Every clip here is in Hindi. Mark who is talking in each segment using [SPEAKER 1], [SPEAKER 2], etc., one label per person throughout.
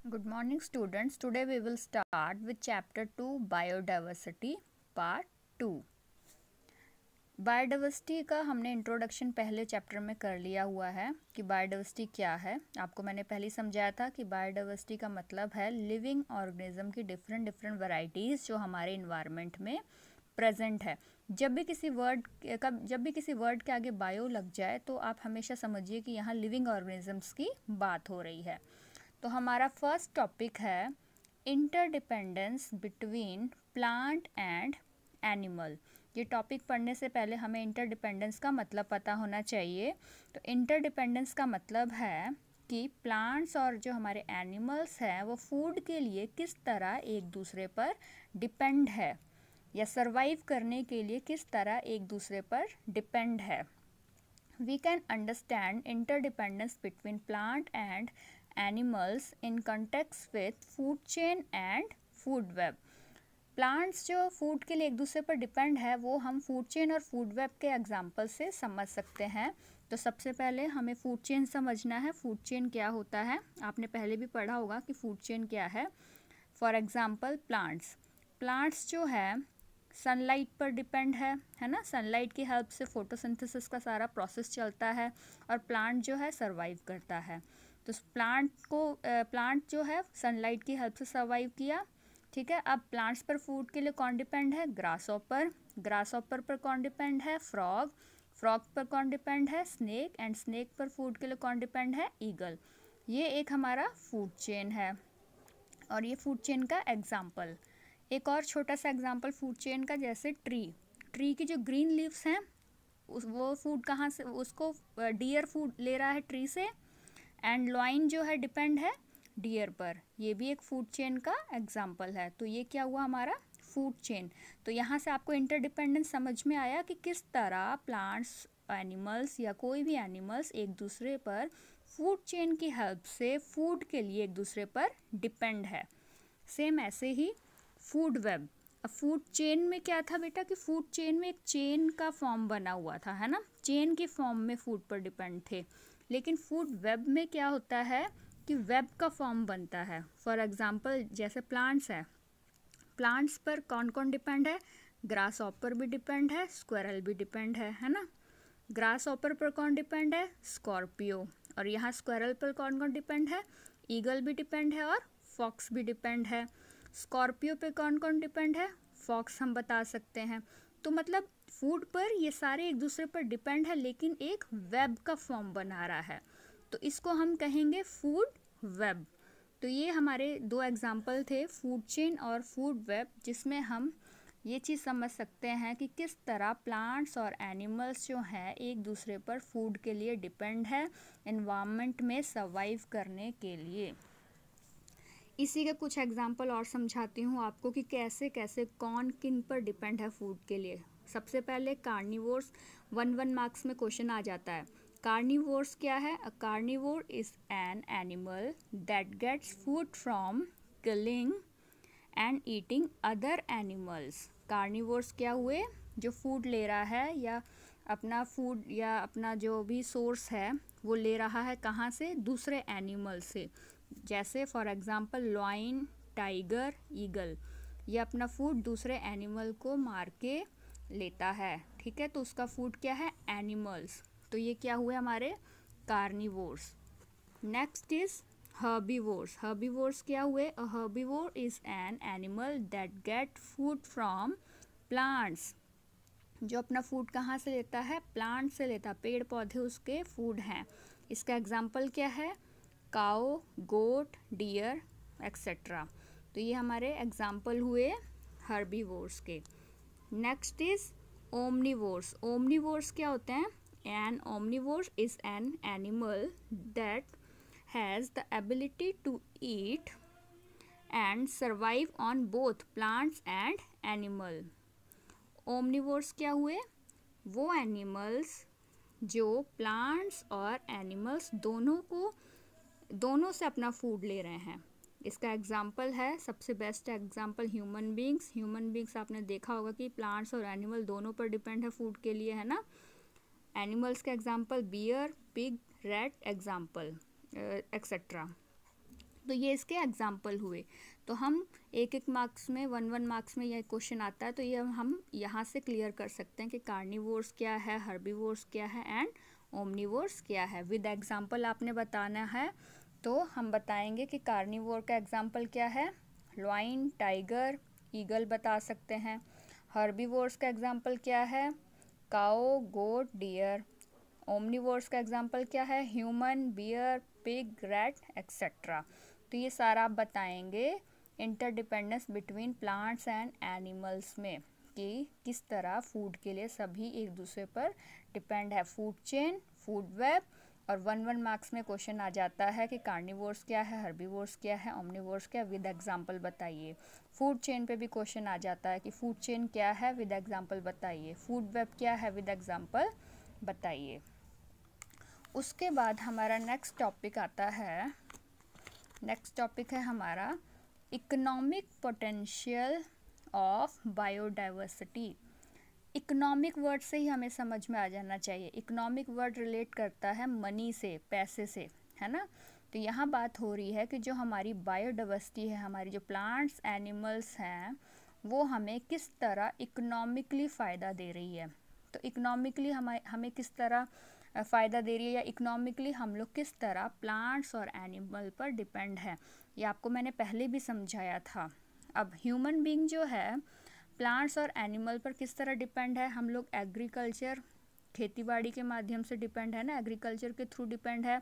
[SPEAKER 1] Good morning students. Today we will start with chapter 2 Biodiversity part 2. Biodiversity का हमने इंट्रोडक्शन पहले चैप्टर में कर लिया हुआ है कि बायोडाइवर्सिटी क्या है। आपको मैंने पहले समझाया था कि बायोडाइवर्सिटी का मतलब है लिविंग ऑर्गेनिज्म की डिफरेंट वैरायटीज़ जो हमारे इन्वायरमेंट में प्रेजेंट है। जब भी किसी वर्ड के आगे बायो लग जाए तो आप हमेशा समझिए कि यहाँ लिविंग ऑर्गेनिजम्स की बात हो रही है। तो हमारा फर्स्ट टॉपिक है interdependence between plant and animal. ये टॉपिक पढ़ने से पहले हमें इंटरडिपेंडेंस का मतलब पता होना चाहिए। तो इंटरडिपेंडेंस का मतलब है कि प्लांट्स और जो हमारे एनिमल्स हैं वो फूड के लिए किस तरह एक दूसरे पर डिपेंड है या सरवाइव करने के लिए किस तरह एक दूसरे पर डिपेंड है। We can understand interdependence between plant and animals in context with food chain and food web. Plants जो फूड के लिए एक दूसरे पर डिपेंड है वो हम फूड चेन और फूड वेब के एग्जाम्पल से समझ सकते हैं। तो सबसे पहले हमें फूड चेन समझना है। फूड चेन क्या होता है, आपने पहले भी पढ़ा होगा कि फूड चेन क्या है। फॉर एग्जाम्पल प्लांट्स जो है सनलाइट पर डिपेंड है ना। सनलाइट की हेल्प से फोटोसिंथेसिस का सारा प्रोसेस चलता है और प्लांट जो है सरवाइव करता है। तो प्लांट जो है सनलाइट की हेल्प से सरवाइव किया, ठीक है। अब प्लांट्स पर फूड के लिए कौन डिपेंड है? ग्रासहॉपर पर कौन डिपेंड है? फ्रॉग पर कौन डिपेंड है? स्नेक। एंड स्नेक पर फूड के लिए कौन डिपेंड है? ईगल। ये एक हमारा फूड चेन है और ये फूड चेन का एग्जाम्पल। एक और छोटा सा एग्जांपल फूड चेन का, जैसे ट्री की जो ग्रीन लीव्स हैं वो फूड कहाँ से, उसको डियर फूड ले रहा है ट्री से। एंड लॉइन जो है डिपेंड है डियर पर, ये भी एक फूड चेन का एग्जांपल है। तो ये क्या हुआ हमारा फूड चेन। तो यहाँ से आपको इंटरडिपेंडेंस समझ में आया कि किस तरह प्लांट्स, एनिमल्स या कोई भी एनिमल्स एक दूसरे पर फूड चेन की हेल्प से फूड के लिए एक दूसरे पर डिपेंड है। सेम ऐसे ही फूड वेब। अब फूड चेन में क्या था बेटा कि फूड चेन में एक चेन का फॉर्म बना हुआ था, है ना। चेन के फॉर्म में फूड पर डिपेंड थे। लेकिन फूड वेब में क्या होता है कि वेब का फॉर्म बनता है। फॉर एग्जांपल जैसे प्लांट्स है, प्लांट्स पर कौन कौन डिपेंड है? ग्रास हॉपर भी डिपेंड है, स्क्वायरल भी डिपेंड है ना। ग्रास हॉपर पर कौन डिपेंड है? स्कॉर्पियो। और यहाँ स्क्वायरल पर कौन कौन डिपेंड है? ईगल भी डिपेंड है और फॉक्स भी डिपेंड है। स्कॉर्पियो पे कौन कौन डिपेंड है? फॉक्स हम बता सकते हैं। तो मतलब फूड पर ये सारे एक दूसरे पर डिपेंड है लेकिन एक वेब का फॉर्म बना रहा है, तो इसको हम कहेंगे फूड वेब। तो ये हमारे दो एग्जाम्पल थे, फूड चेन और फूड वेब, जिसमें हम ये चीज़ समझ सकते हैं कि किस तरह प्लांट्स और एनिमल्स जो हैं एक दूसरे पर फूड के लिए डिपेंड है एनवायरनमेंट में सर्वाइव करने के लिए। इसी के कुछ एग्जाम्पल और समझाती हूँ आपको कि कैसे कैसे कौन किन पर डिपेंड है फूड के लिए। सबसे पहले कार्निवोर्स, 1 मार्क्स में क्वेश्चन आ जाता है। कार्निवोर्स क्या है? A carnivore is an animal that gets food from killing and eating other animals. Carnivores क्या हुए? जो फूड ले रहा है या अपना फूड या अपना जो भी सोर्स है वो ले रहा है कहाँ से? दूसरे एनिमल से। जैसे for example lion, tiger, eagle, ये अपना फूड दूसरे एनिमल को मार के लेता है, ठीक है। तो उसका फूड क्या है? एनिमल्स। तो ये क्या हुए हमारे carnivores. Next is herbivores. Herbivores क्या हुए? A herbivore is an animal that get food from plants. जो अपना फूड कहाँ से लेता है? प्लांट से लेता, पेड़ पौधे उसके फूड हैं। इसका एग्जाम्पल क्या है? Cow, goat, dear etcetera. तो ये हमारे एग्जाम्पल हुए हर्बीवोर्स के। Next is omnivores. ओमनीवोर्स क्या होते हैं? An omnivores is an animal that has the ability to eat and survive on both plants and animal. Omnivores क्या हुए? वो एनिमल्स जो प्लांट्स और एनिमल्स दोनों से अपना फूड ले रहे हैं। इसका एग्जाम्पल है, सबसे best example human beings. Human beings आपने देखा होगा कि प्लांट्स और एनिमल दोनों पर डिपेंड है फूड के लिए, है ना। एनिमल्स के example bear, pig, rat example etcetera. तो ये इसके एग्जाम्पल हुए। तो हम एक एक मार्क्स में 1 मार्क्स में यह क्वेश्चन आता है, तो ये हम यहाँ से क्लियर कर सकते हैं कि कार्निवोर्स क्या है, हर्बीवोर्स क्या है एंड ओमनिवोर्स क्या है। विद एग्जाम्पल आपने बताना है। तो हम बताएंगे कि कार्निवोर का एग्जाम्पल क्या है, लॉइन, टाइगर, ईगल बता सकते हैं। हर्बीवोर्स का एग्जाम्पल क्या है, काओ, गोट, डियर। ओमनिवोर्स का एग्जाम्पल क्या है, human, bear, pig, rat etcetera. तो ये सारा आप बताएंगे interdependence between plants and animals में, कि किस तरह फूड के लिए सभी एक दूसरे पर डिपेंड है। Food chain, food web. और 1 मार्क्स में क्वेश्चन आ जाता है कि कार्निवोर्स क्या है, हर्बीवोर्स क्या है, ओमनिवोर्स क्या है, विद एग्जाम्पल बताइए। फूड चेन पे भी क्वेश्चन आ जाता है कि फूड चेन क्या है, विद एग्जाम्पल बताइए। फूड वेब क्या है, विद एग्जाम्पल बताइए। उसके बाद हमारा नेक्स्ट टॉपिक आता है, नेक्स्ट टॉपिक है हमारा economic potential of biodiversity. Economic word से ही हमें समझ में आ जाना चाहिए। इकोनॉमिक वर्ड रिलेट करता है मनी से, पैसे से, है ना। तो यहाँ बात हो रही है कि जो हमारी बायोडाइवर्सिटी है, हमारी जो प्लांट्स एनिमल्स हैं, वो हमें किस तरह इकोनॉमिकली फ़ायदा दे रही है। तो इकोनॉमिकली हमें किस तरह फ़ायदा दे रही है, या इकोनॉमिकली हम लोग किस तरह प्लांट्स और एनिमल पर डिपेंड है, ये आपको मैंने पहले भी समझाया था। अब ह्यूमन बीइंग जो है प्लांट्स और एनिमल पर किस तरह डिपेंड है, हम लोग एग्रीकल्चर, खेतीबाड़ी के माध्यम से डिपेंड है ना, एग्रीकल्चर के थ्रू डिपेंड है।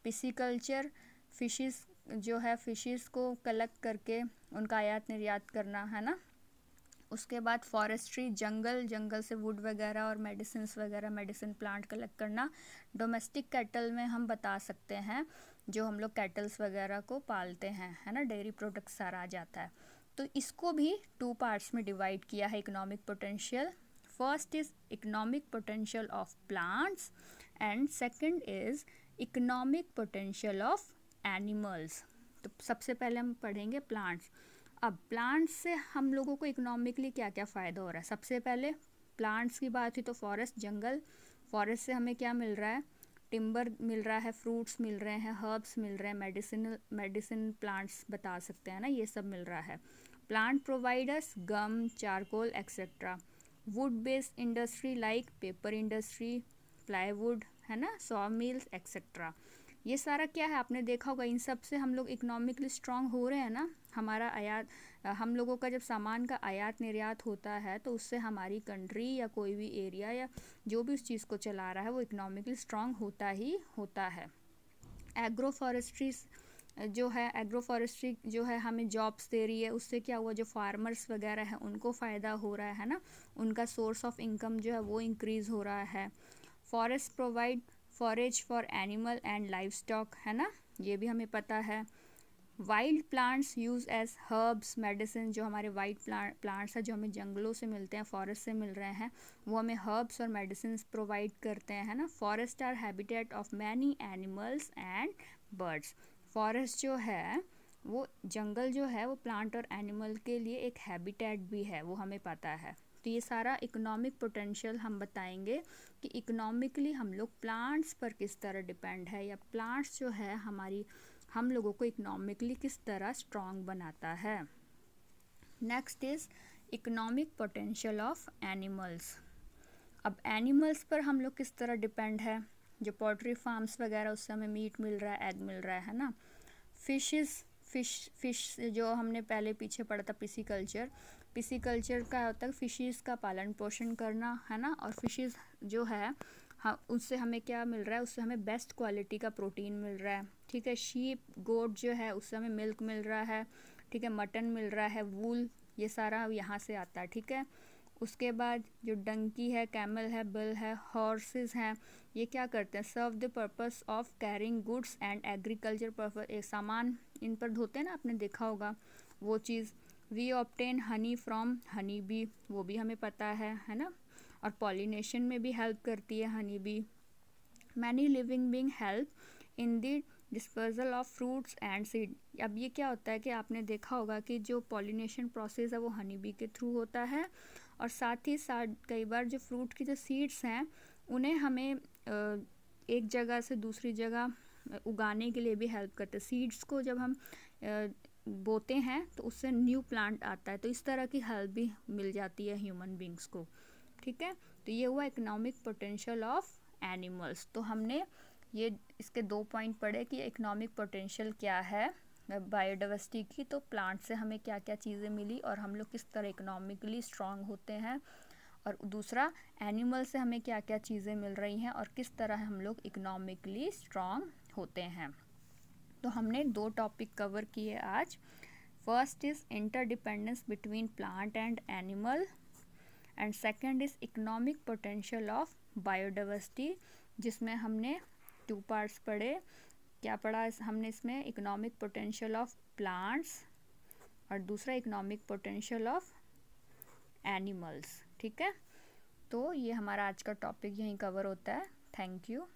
[SPEAKER 1] पिसिकल्चर, फिशेस जो है, फिशेस को कलेक्ट करके उनका आयात निर्यात करना, है ना। उसके बाद फॉरेस्ट्री, जंगल से वुड वगैरह और मेडिसिन प्लांट कलेक्ट करना। डोमेस्टिक कैटल में हम बता सकते हैं जो हम लोग कैटल्स वगैरह को पालते हैं, है ना, डेयरी प्रोडक्ट्स सारा आ जाता है। तो इसको भी 2 पार्ट्स में डिवाइड किया है economic potential. First is economic potential of plants and second is economic potential of animals. तो सबसे पहले हम पढ़ेंगे प्लांट्स। अब प्लांट्स से हम लोगों को इकोनॉमिकली क्या क्या फ़ायदा हो रहा है। सबसे पहले प्लांट्स की बात हुई तो फॉरेस्ट, जंगल, फॉरेस्ट से हमें क्या मिल रहा है, टिम्बर मिल रहा है, फ्रूट्स मिल रहे हैं, हर्ब्स मिल रहे हैं, मेडिसिन प्लांट्स बता सकते हैं ना, ये सब मिल रहा है। Plant providers gum, charcoal etcetera. Wood based industry like paper industry, plywood, है ना, सॉ मिल्स एक्सेट्रा। ये सारा क्या है, आपने देखा होगा, इन सब से हम लोग इकोनॉमिकली स्ट्रांग हो रहे हैं ना। हमारा आयात, हम लोगों का जब सामान का आयात निर्यात होता है तो उससे हमारी कंट्री या कोई भी एरिया या जो भी उस चीज़ को चला रहा है वो इकोनॉमिकली स्ट्रांग होता ही होता है। एग्रो फॉरेस्ट्री जो है हमें जॉब्स दे रही है। उससे क्या हुआ, जो फार्मर्स वगैरह हैं उनको फ़ायदा हो रहा है ना, उनका सोर्स ऑफ इनकम जो है वो इंक्रीज़ हो रहा है। Forest provide forage for animal and livestock, है ना, ये भी हमें पता है। Wild plants use as herbs medicine, जो हमारे वाइल्ड प्लांट्स हैं जो हमें जंगलों से मिलते हैं, फॉरेस्ट से मिल रहे हैं, वो हमें हर्ब्स और मेडिसिन प्रोवाइड करते हैं, है ना। Forest are habitat of many animals and birds. Forest जो है वो, जंगल जो है वो प्लांट और एनिमल के लिए एक हैबिटेट भी है, वो हमें पता है। तो ये सारा इकोनॉमिक पोटेंशियल हम बताएंगे कि इकोनॉमिकली हम लोग प्लांट्स पर किस तरह डिपेंड है, या प्लांट्स जो है हम लोगों को इकोनॉमिकली किस तरह स्ट्रॉन्ग बनाता है। Next is economic potential of animals. अब एनिमल्स पर हम लोग किस तरह डिपेंड है, जो पोल्ट्री फार्म्स वगैरह, उससे हमें मीट मिल रहा है, एग मिल रहा है ना। फिश जो हमने पहले पीछे पढ़ा था, पिसिकल्चर का होता है फिशेस का पालन पोषण करना, है ना। और फिशेस जो है उससे हमें क्या मिल रहा है, उससे हमें बेस्ट क्वालिटी का प्रोटीन मिल रहा है, ठीक है। शीप, गोट जो है उससे हमें मिल्क मिल रहा है, ठीक है, मटन मिल रहा है, वूल, ये सारा यहाँ से आता है, ठीक है। उसके बाद जो डंकी है, कैमल है, बिल है, हॉर्सेस हैं, ये क्या करते हैं, serve the purpose of carrying goods and agriculture purpose, एक सामान इन पर धोते हैं ना, आपने देखा होगा वो चीज़। We obtain honey from honey bee, वो भी हमें पता है ना। और पॉलिनेशन में भी हेल्प करती है honey bee. Many living being help in the dispersal of fruits and seed. अब ये क्या होता है कि आपने देखा होगा कि जो पॉलिनेशन प्रोसेस है वो हनी बी के थ्रू होता है, और साथ ही साथ कई बार जो फ्रूट की जो सीड्स हैं उन्हें हमें एक जगह से दूसरी जगह उगाने के लिए भी हेल्प करते हैं। सीड्स को जब हम बोते हैं तो उससे न्यू प्लांट आता है, तो इस तरह की हेल्प भी मिल जाती है ह्यूमन बींग्स को। ठीक है, तो ये हुआ इकोनॉमिक पोटेंशियल ऑफ एनिमल्स। तो हमने ये इसके 2 पॉइंट पढ़े कि इकोनॉमिक पोटेंशियल क्या है बायोडाइवर्सिटी की, तो प्लांट से हमें क्या क्या चीज़ें मिली और हम लोग किस तरह इकोनॉमिकली स्ट्रांग होते हैं, और दूसरा एनिमल से हमें क्या क्या चीज़ें मिल रही हैं और किस तरह हम लोग इकोनॉमिकली स्ट्रांग होते हैं। तो हमने 2 टॉपिक कवर किए आज। First is interdependence between plant and animal, and second is economic potential of biodiversity, जिसमें हमने 2 पार्ट्स पढ़े। क्या पढ़ा हमने इसमें? इकोनॉमिक पोटेंशियल ऑफ प्लांट्स और दूसरा इकोनॉमिक पोटेंशियल ऑफ एनिमल्स। ठीक है, तो ये हमारा आज का टॉपिक यहीं कवर होता है। Thank you.